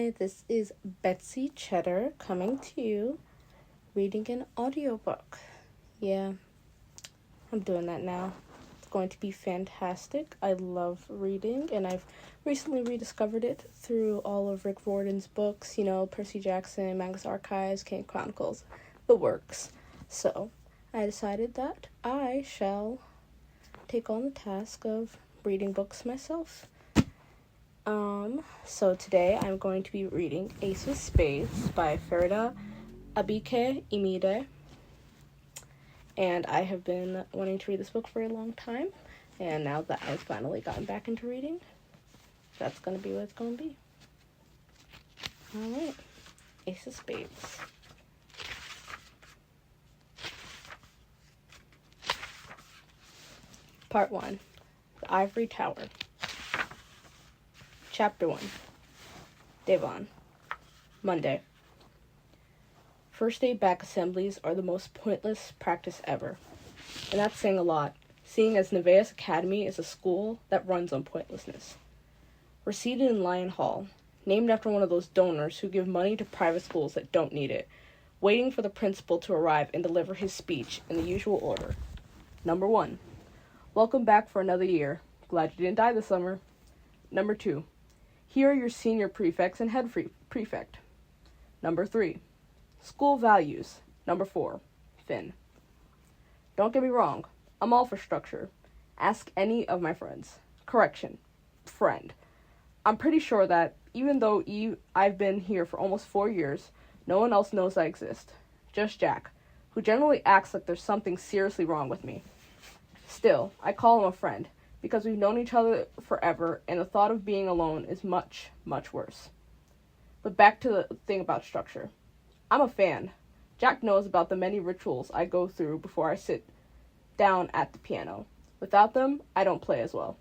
Hi, this is Betsy Cheddar coming to you, reading an audiobook. Yeah, I'm doing that now. It's going to be fantastic. I love reading, and I've recently rediscovered it through all of Rick Riordan's books, Percy Jackson, Magus Archives, King Chronicles, the works. So, I decided that I shall take on the task of reading books myself. So today I'm going to be reading Ace of Spades by Faridah, Àbíké-Íyímídé, and I have been wanting to read this book for a long time, and now that I've finally gotten back into reading, that's going to be what it's going to be. Alright, Ace of Spades. Part 1, The Ivory Tower. Chapter 1, Devon, Monday. First day back assemblies are the most pointless practice ever. And that's saying a lot, seeing as Nevaeh's Academy is a school that runs on pointlessness. We're seated in Lion Hall, named after one of those donors who give money to private schools that don't need it, waiting for the principal to arrive and deliver his speech in the usual order. Number 1, welcome back for another year. Glad you didn't die this summer. Number 2, here are your senior prefects and head prefect. Number 3, school values. Number 4, Finn. Don't get me wrong, I'm all for structure. Ask any of my friends. Correction, friend. I'm pretty sure that, even though I've been here for almost 4 years, no one else knows I exist. Just Jack, who generally acts like there's something seriously wrong with me. Still, I call him a friend, because we've known each other forever, and the thought of being alone is much, much worse. But back to the thing about structure. I'm a fan. Jack knows about the many rituals I go through before I sit down at the piano. Without them, I don't play as well.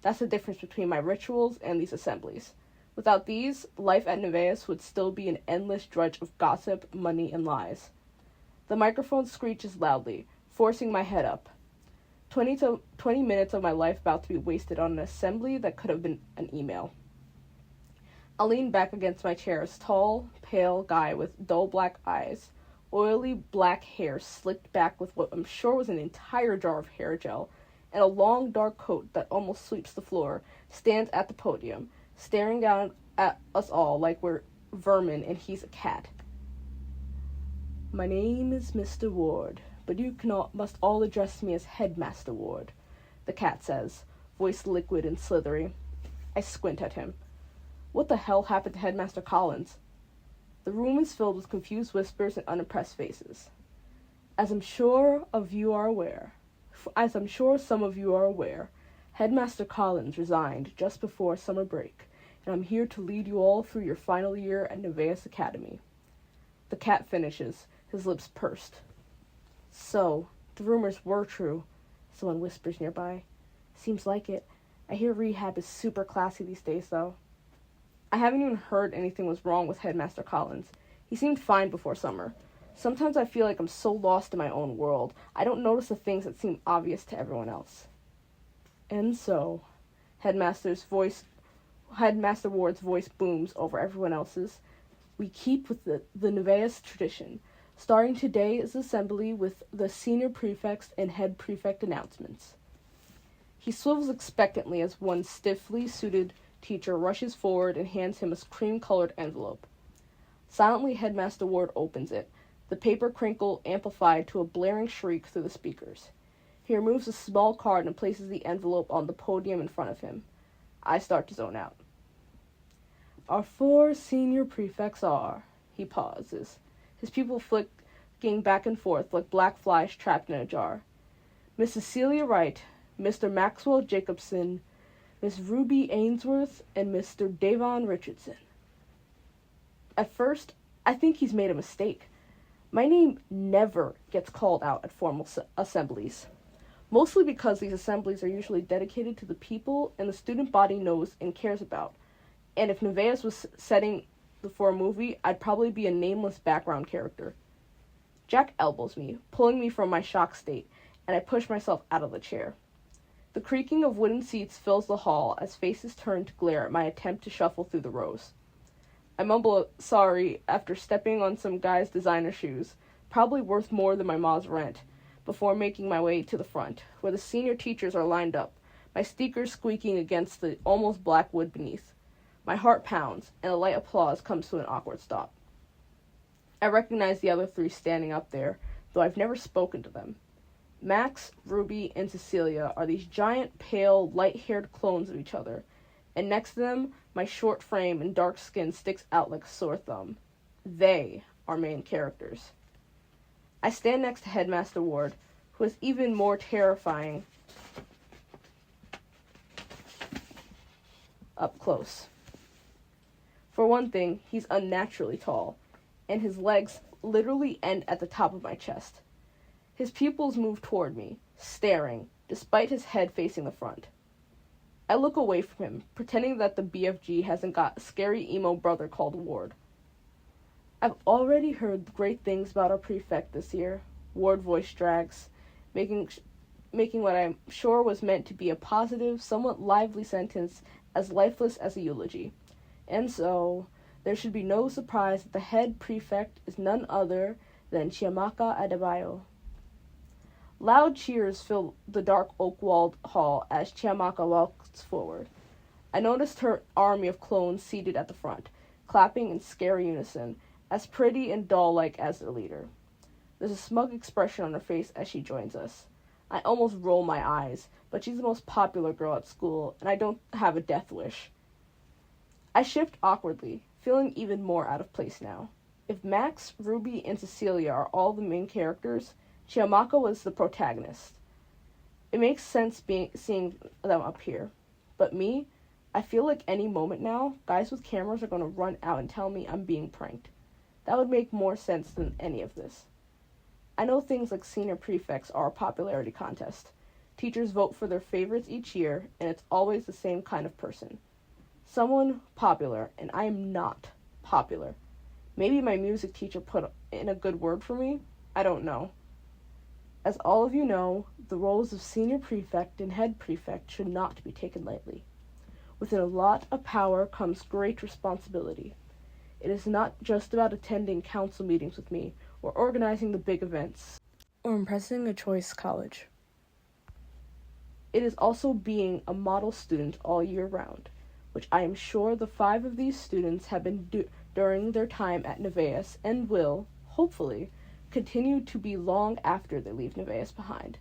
That's the difference between my rituals and these assemblies. Without these, life at Nevaeh's would still be an endless drudge of gossip, money, and lies. The microphone screeches loudly, forcing my head up. 20 minutes of my life about to be wasted on an assembly that could have been an email. I lean back against my chair as tall, pale guy with dull black eyes, oily black hair slicked back with what I'm sure was an entire jar of hair gel, and a long dark coat that almost sweeps the floor, stands at the podium, staring down at us all like we're vermin and he's a cat. My name is Mr. Ward, but you must all address me as Headmaster Ward, the cat says, voice liquid and slithery. I squint at him. What the hell happened to Headmaster Collins? The room is filled with confused whispers and unimpressed faces. As I'm sure some of you are aware, Headmaster Collins resigned just before summer break, and I'm here to lead you all through your final year at Nevaeh's Academy. The cat finishes, his lips pursed. So, the rumors were true, someone whispers nearby. Seems like it. I hear rehab is super classy these days, though. I haven't even heard anything was wrong with Headmaster Collins. He seemed fine before summer. Sometimes I feel like I'm so lost in my own world, I don't notice the things that seem obvious to everyone else. And so, Headmaster Ward's voice booms over everyone else's. We keep with the Nevaeh's tradition. Starting today's assembly with the senior prefects and head prefect announcements. He swivels expectantly as one stiffly suited teacher rushes forward and hands him a cream-colored envelope. Silently, Headmaster Ward opens it, the paper crinkle amplified to a blaring shriek through the speakers. He removes a small card and places the envelope on the podium in front of him. I start to zone out. Our 4 senior prefects are... He pauses. His pupil flicking back and forth like black flies trapped in a jar. Miss Cecilia Wright, Mr. Maxwell Jacobson, Miss Ruby Ainsworth, and Mr. Devon Richardson. At first, I think he's made a mistake. My name never gets called out at formal assemblies. Mostly because these assemblies are usually dedicated to the people and the student body knows and cares about. And if Nevaeh's was setting for a movie, I'd probably be a nameless background character. Jack elbows me, pulling me from my shock state, and I push myself out of the chair. The creaking of wooden seats fills the hall as faces turn to glare at my attempt to shuffle through the rows. I mumble sorry after stepping on some guy's designer shoes, probably worth more than my mom's rent, before making my way to the front, where the senior teachers are lined up, my sneakers squeaking against the almost black wood beneath. My heart pounds, and a light applause comes to an awkward stop. I recognize the other three standing up there, though I've never spoken to them. Max, Ruby, and Cecilia are these giant, pale, light-haired clones of each other, and next to them, my short frame and dark skin sticks out like a sore thumb. They are main characters. I stand next to Headmaster Ward, who is even more terrifying up close. For one thing, he's unnaturally tall, and his legs literally end at the top of my chest. His pupils move toward me, staring, despite his head facing the front. I look away from him, pretending that the BFG hasn't got a scary emo brother called Ward. I've already heard great things about our prefect this year, Ward voice drags, making what I'm sure was meant to be a positive, somewhat lively sentence as lifeless as a eulogy. And so, there should be no surprise that the head prefect is none other than Chamaka Adebayo. Loud cheers fill the dark oak-walled hall as Chamaka walks forward. I noticed her army of clones seated at the front, clapping in scary unison, as pretty and doll-like as their leader. There's a smug expression on her face as she joins us. I almost roll my eyes, but she's the most popular girl at school, and I don't have a death wish. I shift awkwardly, feeling even more out of place now. If Max, Ruby, and Cecilia are all the main characters, Chamaka was the protagonist. It makes sense seeing them up here. But me, I feel like any moment now, guys with cameras are going to run out and tell me I'm being pranked. That would make more sense than any of this. I know things like senior prefects are a popularity contest. Teachers vote for their favorites each year, and it's always the same kind of person. Someone popular, and I am not popular. Maybe my music teacher put in a good word for me? I don't know. As all of you know, the roles of senior prefect and head prefect should not be taken lightly. With a lot of power comes great responsibility. It is not just about attending council meetings with me, or organizing the big events, or impressing a choice college. It is also being a model student all year round, which I am sure the 5 of these students have been during their time at Nevaeh and will, hopefully, continue to be long after they leave Nevaeh behind.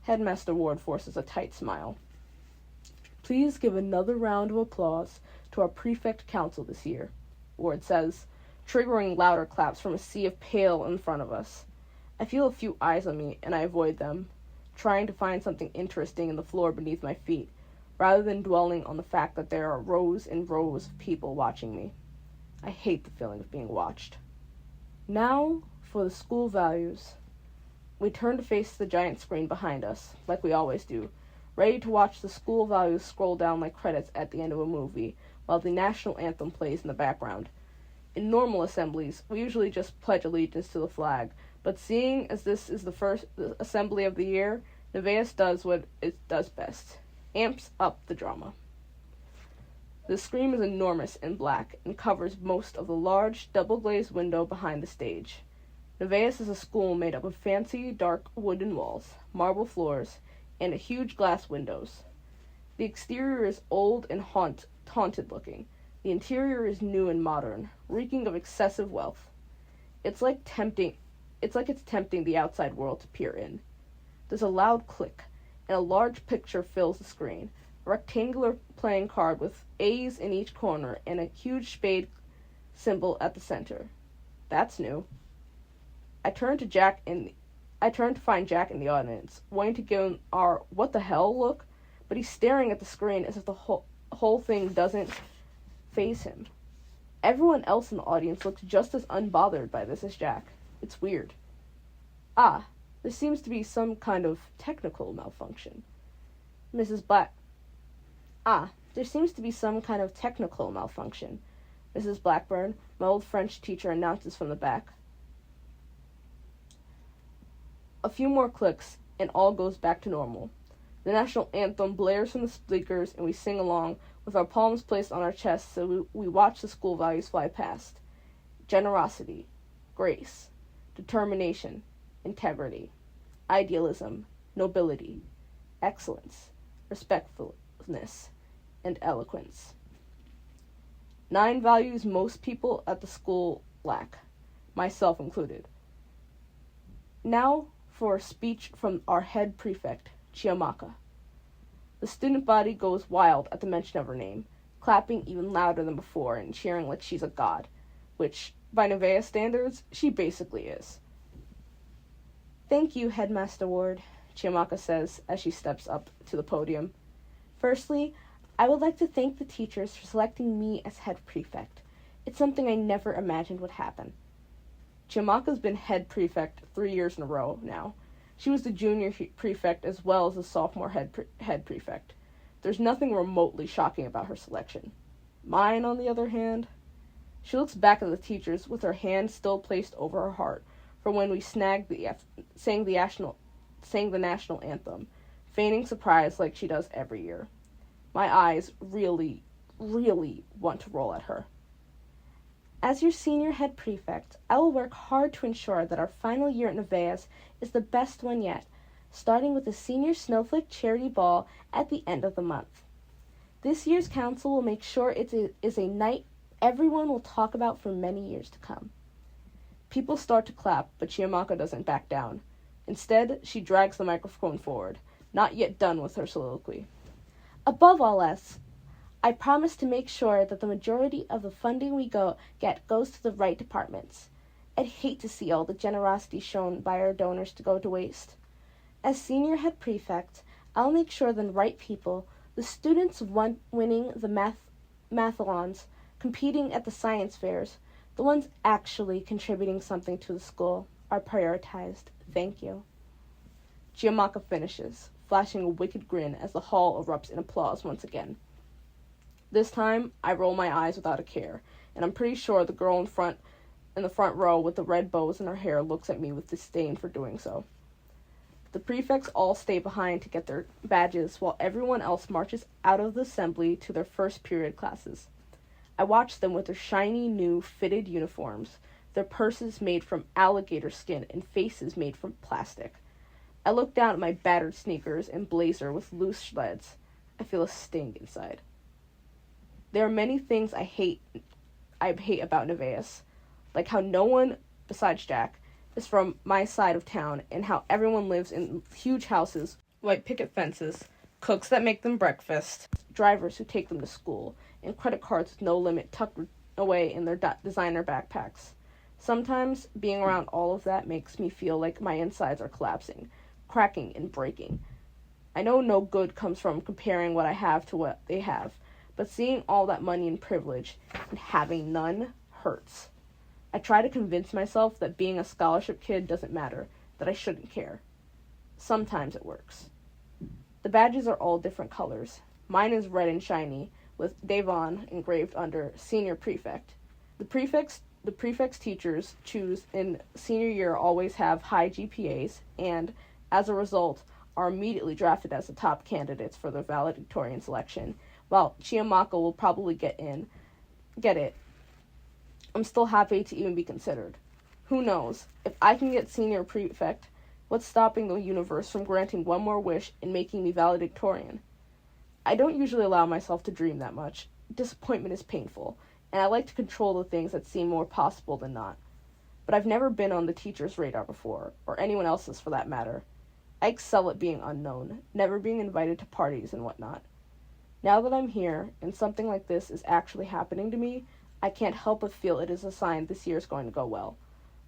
Headmaster Ward forces a tight smile. Please give another round of applause to our prefect council this year, Ward says, triggering louder claps from a sea of pale in front of us. I feel a few eyes on me, and I avoid them, trying to find something interesting in the floor beneath my feet, rather than dwelling on the fact that there are rows and rows of people watching me. I hate the feeling of being watched. Now, for the school values. We turn to face the giant screen behind us, like we always do, ready to watch the school values scroll down like credits at the end of a movie, while the national anthem plays in the background. In normal assemblies, we usually just pledge allegiance to the flag, but seeing as this is the first assembly of the year, Nevaeh does what it does best. Amps up the drama. The screen is enormous and black and covers most of the large, double-glazed window behind the stage. Nevaeh is a school made up of fancy, dark wooden walls, marble floors, and huge glass windows. The exterior is old and haunted-looking. The interior is new and modern, reeking of excessive wealth. It's like it's tempting the outside world to peer in. There's a loud click, and a large picture fills the screen, a rectangular playing card with A's in each corner and a huge spade symbol at the center. That's new. I turn to find Jack in the audience, wanting to give him our "what the hell" look, but he's staring at the screen as if the whole thing doesn't faze him. Everyone else in the audience looks just as unbothered by this as Jack. It's weird. There seems to be some kind of technical malfunction. Mrs. Blackburn, my old French teacher, announces from the back. A few more clicks, and all goes back to normal. The national anthem blares from the speakers, and we sing along with our palms placed on our chests so we watch the school values fly past. Generosity, grace, determination, integrity, idealism, nobility, excellence, respectfulness, and eloquence. 9 values most people at the school lack, myself included. Now for a speech from our head prefect, Chamaka. The student body goes wild at the mention of her name, clapping even louder than before and cheering like she's a god, which, by Nevaeh standards, she basically is. "Thank you, Headmaster Ward," Chamaka says as she steps up to the podium. "Firstly, I would like to thank the teachers for selecting me as head prefect. It's something I never imagined would happen." Chamaka's been head prefect 3 years in a row now. She was the junior prefect as well as the sophomore head prefect. There's nothing remotely shocking about her selection. Mine, on the other hand... She looks back at the teachers with her hand still placed over her heart from when we sang the national anthem, feigning surprise like she does every year. My eyes really, really want to roll at her. "As your senior head prefect, I will work hard to ensure that our final year at Nevaeh is the best one yet, starting with the Senior Snowflake Charity Ball at the end of the month. This year's council will make sure it is a night everyone will talk about for many years to come." People start to clap, but Chamaka doesn't back down. Instead, she drags the microphone forward, not yet done with her soliloquy. "Above all else, I promise to make sure that the majority of the funding we get goes to the right departments. I'd hate to see all the generosity shown by our donors to go to waste. As senior head prefect, I'll make sure the right people, the students winning the mathalons, competing at the science fairs, the ones actually contributing something to the school, are prioritized. Thank you." Chamaka finishes, flashing a wicked grin as the hall erupts in applause once again. This time, I roll my eyes without a care, and I'm pretty sure the girl in the front row with the red bows in her hair looks at me with disdain for doing so. The prefects all stay behind to get their badges while everyone else marches out of the assembly to their first period classes. I watch them with their shiny, new, fitted uniforms, their purses made from alligator skin and faces made from plastic. I look down at my battered sneakers and blazer with loose shreds. I feel a sting inside. There are many things I hate about Nevaeh, like how no one, besides Jack, is from my side of town, and how everyone lives in huge houses, white picket fences, cooks that make them breakfast, drivers who take them to school, and credit cards with no limit tucked away in their designer backpacks. Sometimes being around all of that makes me feel like my insides are collapsing, cracking and breaking. I know no good comes from comparing what I have to what they have, but seeing all that money and privilege and having none hurts. I try to convince myself that being a scholarship kid doesn't matter, that I shouldn't care. Sometimes it works. The badges are all different colors. Mine is red and shiny, with Devon engraved under Senior Prefect. The prefect's teachers choose in senior year always have high GPAs, and, as a result, are immediately drafted as the top candidates for the valedictorian selection, while Chamaka will probably get it. I'm still happy to even be considered. Who knows? If I can get senior prefect, what's stopping the universe from granting one more wish and making me valedictorian? I don't usually allow myself to dream that much. Disappointment is painful, and I like to control the things that seem more possible than not. But I've never been on the teacher's radar before, or anyone else's for that matter. I excel at being unknown, never being invited to parties and whatnot. Now that I'm here, and something like this is actually happening to me, I can't help but feel it is a sign this year is going to go well,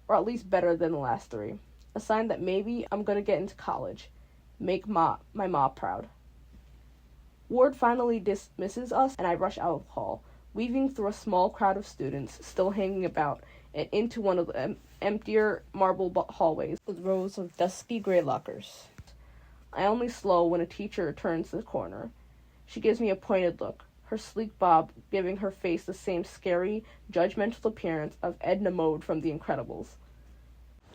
or at least better than the last 3. A sign that maybe I'm going to get into college, make my ma proud. Ward finally dismisses us, and I rush out of the hall, weaving through a small crowd of students still hanging about, and into one of the emptier marble hallways with rows of dusky gray lockers. I only slow when a teacher turns the corner. She gives me a pointed look, her sleek bob giving her face the same scary, judgmental appearance of Edna Mode from The Incredibles.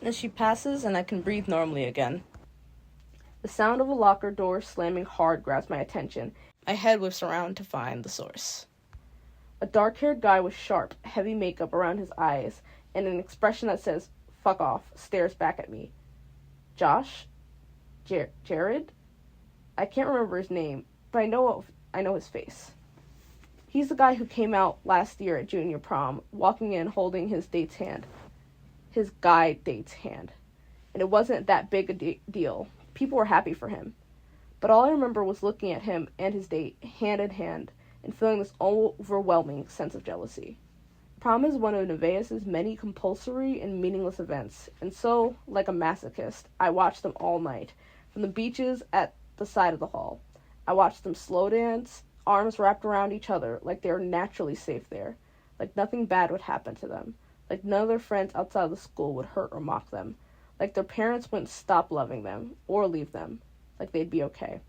As she passes, and I can breathe normally again. The sound of a locker door slamming hard grabs my attention. My head whips around to find the source. A dark-haired guy with sharp, heavy makeup around his eyes and an expression that says, "Fuck off," stares back at me. Josh? Jared? I can't remember his name, but I know his face. He's the guy who came out last year at junior prom, walking in holding his date's hand. His guy date's hand. And it wasn't that big a deal. People were happy for him. But all I remember was looking at him and his date, hand in hand, and feeling this overwhelming sense of jealousy. Prom is one of Nevaeh's many compulsory and meaningless events, and so, like a masochist, I watched them all night, from the beaches at the side of the hall. I watched them slow dance, arms wrapped around each other, like they were naturally safe there, like nothing bad would happen to them, like none of their friends outside of the school would hurt or mock them, like their parents wouldn't stop loving them, or leave them, like they'd be okay.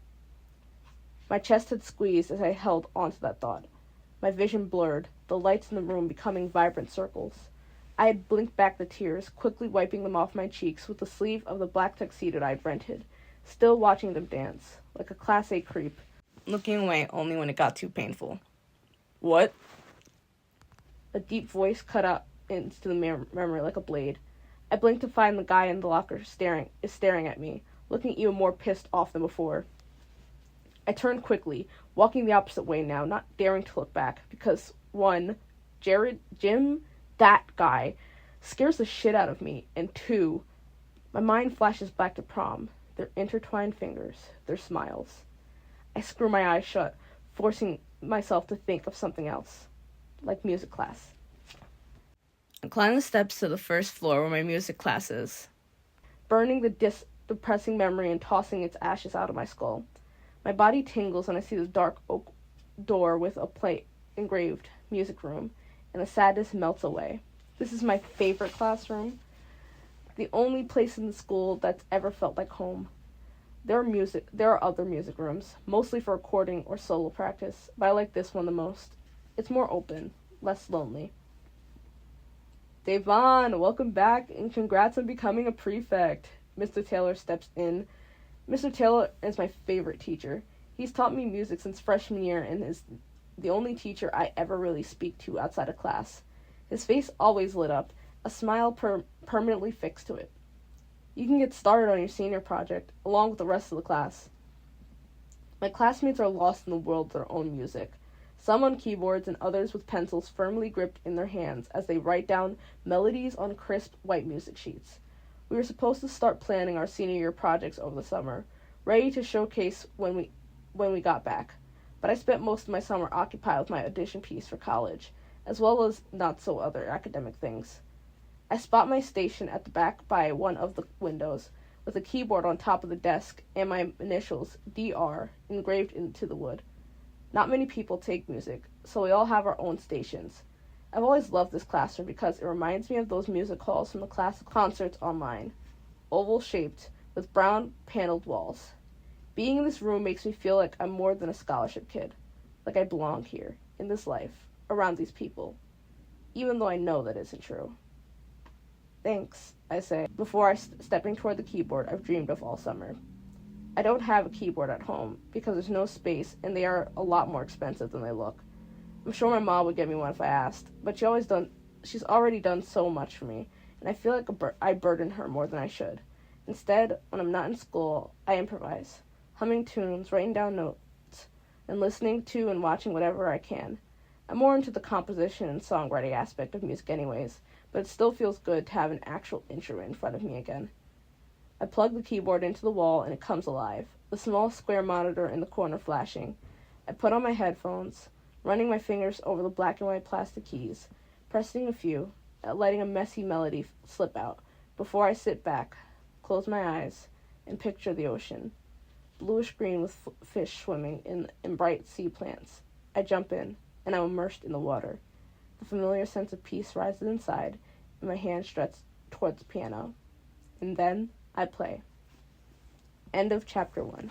My chest had squeezed as I held onto that thought. My vision blurred, the lights in the room becoming vibrant circles. I had blinked back the tears, quickly wiping them off my cheeks with the sleeve of the black tuxedo I'd rented, still watching them dance, like a Class A creep, looking away only when it got too painful. "What?" A deep voice cut out into the memory like a blade. I blinked to find the guy in the locker staring at me, looking even more pissed off than before. I turned quickly, walking the opposite way now, not daring to look back, because, one, Jim, that guy, scares the shit out of me, and two, my mind flashes back to prom, their intertwined fingers, their smiles. I screw my eyes shut, forcing myself to think of something else, like music class. I climbed the steps to the first floor where my music class is, burning the depressing memory and tossing its ashes out of my skull. My body tingles when I see the dark oak door with a plate engraved music room, and the sadness melts away. This is my favorite classroom, the only place in the school that's ever felt like home. There are other music rooms, mostly for recording or solo practice, but I like this one the most. It's more open, less lonely. Devon, welcome back, and congrats on becoming a prefect. Mr. Taylor steps in. Mr. Taylor is my favorite teacher. He's taught me music since freshman year and is the only teacher I ever really speak to outside of class. His face always lit up, a smile permanently fixed to it. You can get started on your senior project, along with the rest of the class. My classmates are lost in the world of their own music, some on keyboards and others with pencils firmly gripped in their hands as they write down melodies on crisp white music sheets. We were supposed to start planning our senior year projects over the summer, ready to showcase when we got back. But I spent most of my summer occupied with my audition piece for college, as well as not so other academic things. I spot my station at the back by one of the windows, with a keyboard on top of the desk and my initials, DR, engraved into the wood. Not many people take music, so we all have our own stations. I've always loved this classroom because it reminds me of those music halls from the class concerts online, oval-shaped, with brown paneled walls. Being in this room makes me feel like I'm more than a scholarship kid, like I belong here, in this life, around these people, even though I know that isn't true. Thanks, I say, before stepping toward the keyboard I've dreamed of all summer. I don't have a keyboard at home because there's no space and they are a lot more expensive than they look. I'm sure my mom would get me one if I asked, but she's already done so much for me, and I feel like I burden her more than I should. Instead, when I'm not in school, I improvise, humming tunes, writing down notes, and listening to and watching whatever I can. I'm more into the composition and songwriting aspect of music anyways, but it still feels good to have an actual instrument in front of me again. I plug the keyboard into the wall and it comes alive, the small square monitor in the corner flashing. I put on my headphones, running my fingers over the black and white plastic keys, pressing a few, letting a messy melody slip out, before I sit back, close my eyes, and picture the ocean, bluish green with fish swimming in bright sea plants. I jump in, and I'm immersed in the water. The familiar sense of peace rises inside, and my hand stretches towards the piano. And then I play. End of chapter 1.